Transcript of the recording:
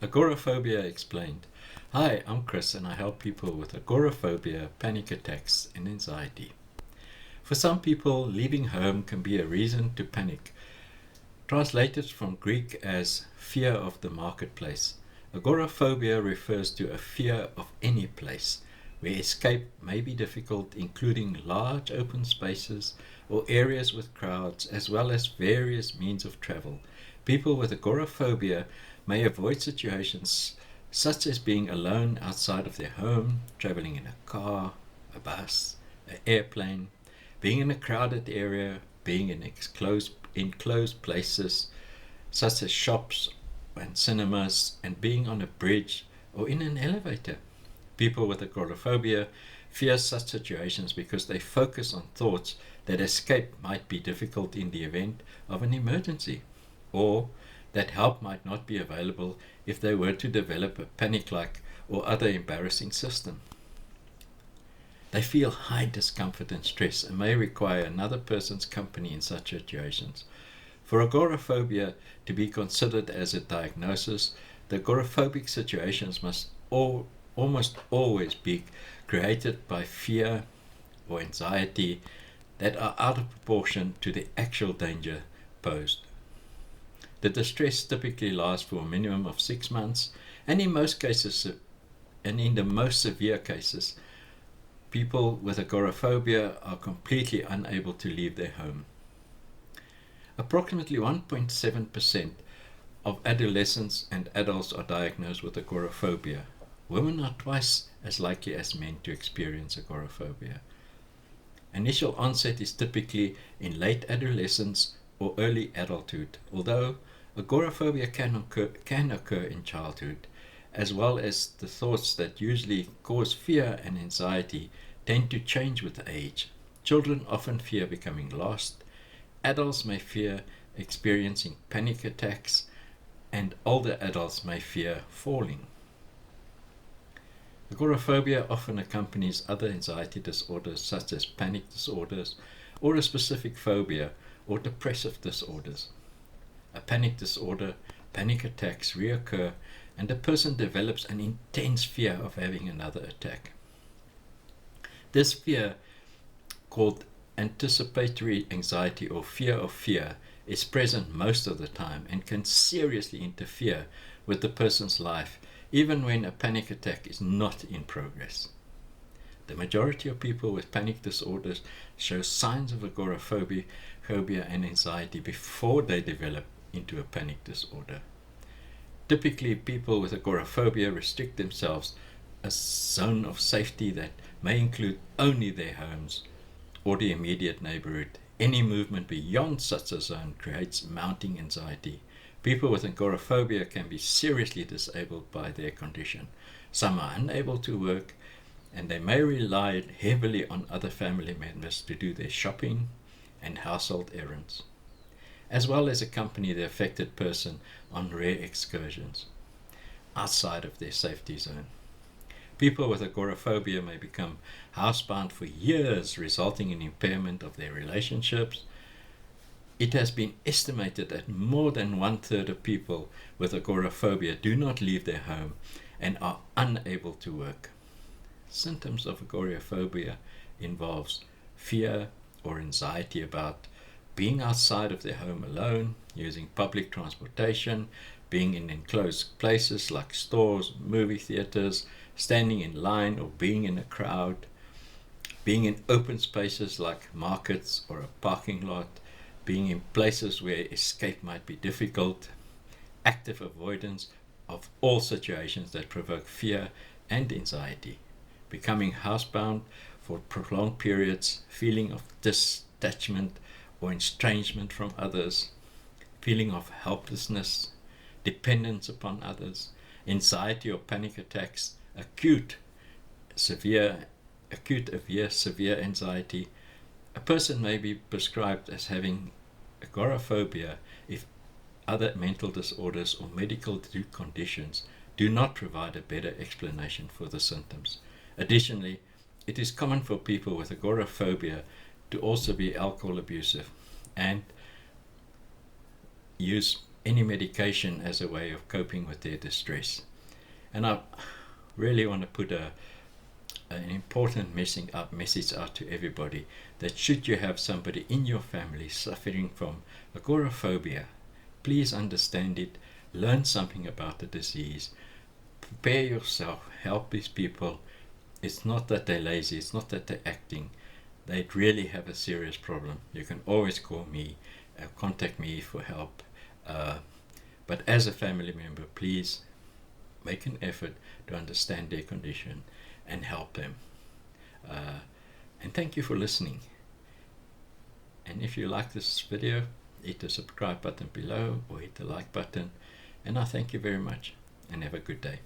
Agoraphobia Explained. Hi, I'm Chris and I help people with agoraphobia, panic attacks, and anxiety. For some people, leaving home can be a reason to panic. Translated from Greek as fear of the marketplace, agoraphobia refers to a fear of any place where escape may be difficult, including large open spaces or areas with crowds, as well as various means of travel. People with agoraphobia may avoid situations such as being alone outside of their home, traveling in a car, a bus, an airplane, being in a crowded area, being in enclosed places such as shops and cinemas, and being on a bridge or in an elevator. People with agoraphobia fear such situations because they focus on thoughts that escape might be difficult in the event of an emergency, or that help might not be available if they were to develop a panic-like or other embarrassing system. They feel high discomfort and stress and may require another person's company in such situations. For agoraphobia to be considered as a diagnosis, the agoraphobic situations must almost always be created by fear or anxiety that are out of proportion to the actual danger posed. The distress typically lasts for a minimum of 6 months, and in the most severe cases, people with agoraphobia are completely unable to leave their home. Approximately 1.7% of adolescents and adults are diagnosed with agoraphobia. Women are twice as likely as men to experience agoraphobia. Initial onset is typically in late adolescence or early adulthood, although agoraphobia can occur in childhood, as well as the thoughts that usually cause fear and anxiety tend to change with age. Children often fear becoming lost, adults may fear experiencing panic attacks, and older adults may fear falling. Agoraphobia often accompanies other anxiety disorders such as panic disorders or a specific phobia or depressive disorders. A panic disorder, panic attacks reoccur, and a person develops an intense fear of having another attack. This fear, called anticipatory anxiety or fear of fear, is present most of the time and can seriously interfere with the person's life, even when a panic attack is not in progress. The majority of people with panic disorders show signs of agoraphobia and anxiety before they develop into a panic disorder. Typically, people with agoraphobia restrict themselves a zone of safety that may include only their homes or the immediate neighborhood. Any movement beyond such a zone creates mounting anxiety. People with agoraphobia can be seriously disabled by their condition. Some are unable to work, and they may rely heavily on other family members to do their shopping and household errands, as well as accompany the affected person on rare excursions outside of their safety zone. People with agoraphobia may become housebound for years, resulting in impairment of their relationships. It has been estimated that more than 1/3 of people with agoraphobia do not leave their home and are unable to work. Symptoms of agoraphobia involves fear or anxiety about being outside of their home alone, using public transportation, being in enclosed places like stores, movie theaters, standing in line or being in a crowd, being in open spaces like markets or a parking lot, being in places where escape might be difficult, active avoidance of all situations that provoke fear and anxiety, becoming housebound for prolonged periods, feeling of detachment or estrangement from others, feeling of helplessness, dependence upon others, anxiety or panic attacks, acute severe anxiety. A person may be prescribed as having agoraphobia if other mental disorders or medical conditions do not provide a better explanation for the symptoms. Additionally, it is common for people with agoraphobia to also be alcohol abusive and use any medication as a way of coping with their distress. And I really want to put an important message out to everybody, that should you have somebody in your family suffering from agoraphobia, please understand it, learn something about the disease, prepare yourself, help these people. It's not that they're lazy, it's not that they're acting, they really have a serious problem. You can always call me, contact me for help, but as a family member, please make an effort to understand their condition and help them. And thank you for listening. And if you like this video, hit the subscribe button below or hit the like button. And I thank you very much, and have a good day.